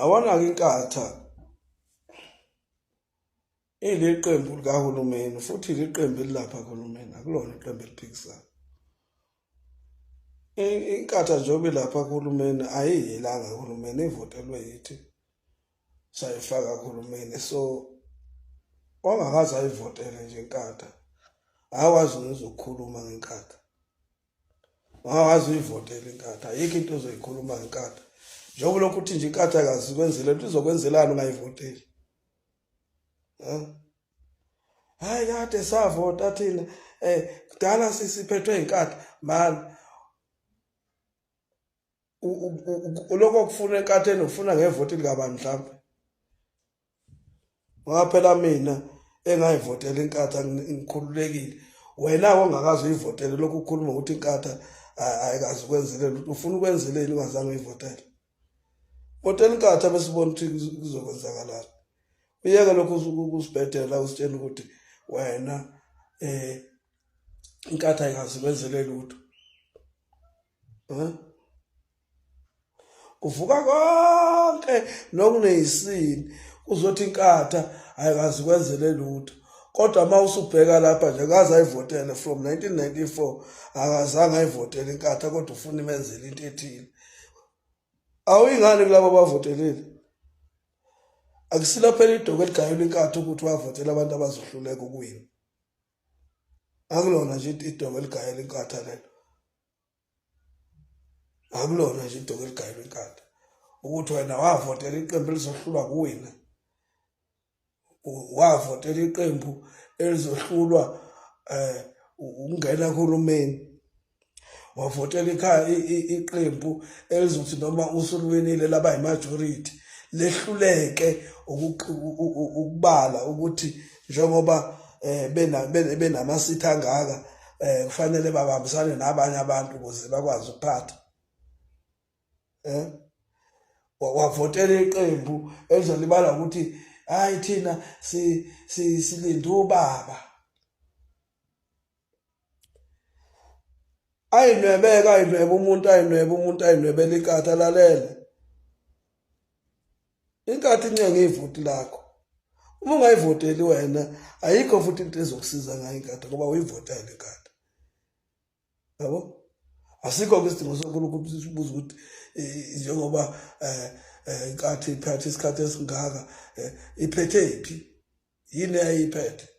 Awona-ke inkatha iliqembu likahulumeni futhi liqembu elilapha kuhulumeni, akulona iqembu eliphikisayo. Inkatha njengoba ilapha kuhulumeni ayiyilanga kuhulumeni, ivotelwe yithi sayifaka kuhulumeni. So ongakaze ayivotele nje inkatha akwazi ukukhuluma ngenkatha, ongakaze uyivotele inkatha ayikho into ozoyikhuluma ngenkatha. Njengoba lokhu uthi nje inkatha akazi kwenzele lento, izokwenzelani ungayivoteli? Hayi kade savota thina kudala siphethwe inkatha mani. Lokho okufuna enkatheni ufuna ngevoti likabani mhlawumbe? Ngoba phela mina engayivotela inkatha ngikhululekile. Wena ongakaze uyivotele lokhu ukhuluma ukuthi inkatha ayikazi ukwenzelela ukuthi ufuna ukwenzeleni ungazange uyivotele. Votela inkatha bese ubona ukuthi kuzokwenzakalani. Uyeke lokhu usibhedela usitshela ukuthi wena inkatha ayikazi ukwenzelela lutho. Kuvuka konke nokuneyisini uzothi inkatha ayikazi ukwenzelela lutho. Kodwa uma usubheka lapha nje akaze ayivotele from 1994 akazange ayivotele inkatha kodwa ufuna imenzele into ethile. Awuyingane kulabo abavotelile. Akusilo phela idoko eligayela inkatha ukuthi wavotela abantu abazohluleka ukuwina. Akulona nje idoko eligayela inkatha lelo. Akulona nje idoko eligayela inkatha ukuthi wena wavotela iqembu elizohlulwa kuwina. Wavotela iqembu elizohlulwa ukungena kuhulumeni. Wavotela iqembu elizothi noma usulwinile laba imajority lehluleke ukubala ukuthi njengoba benamasithi angaka kufanele babambisane nabanye abantu ukuze bakwazi ukuphatha. Wavotela iqembu elizolibala ukuthi hayi thina silinde ubaba. Ayinwebe umuntu ayinwebela inkatha lalela. Inkatha incenga ivoti lakho. Uma ungayivoteli wena ayikho futhi into ezokusiza ngayo inkatha ngoba uyivotele inkatha. Yabo? Asikho isidingo sokuthi ubuze ukuthi njengoba inkatha iphethe isikhathi esingaka iphethe iphi? Yini ayiphethe?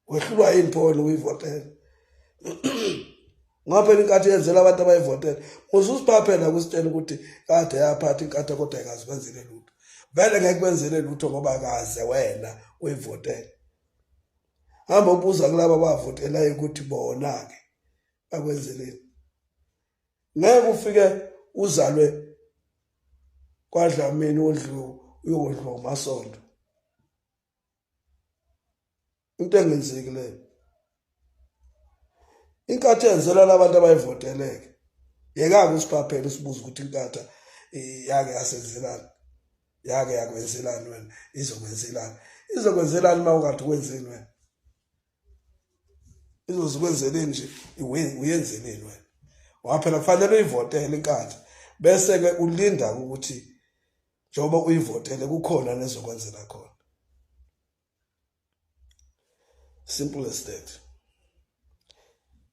Wehlulwa yini phone uyivotela? Ngoba phela inkatha yenzela abantu abayivotela. Usiphaphela kusitshela ukuthi kade yaphatha inkatha kodwa ayikazi kwenzele lutho. Vele ngeke kwenzele lutho ngoba akaze wena uyivotela. Hamba ubuza kulabo abavotelayo ukuthi bona ke bakwenzeleni. Ngeke ufike uzalwe kwaDlamini uyodliwa uMasondo. Into engenzeki leyo. Inkatha yenzela labantu abayivoteleke. Yekake usiphaphele usibuza ukuthi inkatha yake yasenzelani. Yake yakwenzelani wena? Izokwenzelani? Izokwenzelani uma ungathi wenzeni wena? Izokwenzeleni nje uyenzeleni wena? Ngoba phela kufanele uyivotele inkatha bese ke ulinda ukuthi njengoba uyivotele kukhona nezokwenzela khona. Simple as that.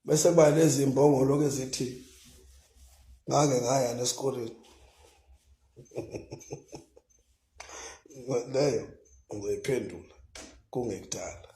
Bese kuba lezi imbongolo ke zithi ngake ngaya nesikoleni. Leyo ungayiphendula kungekudala.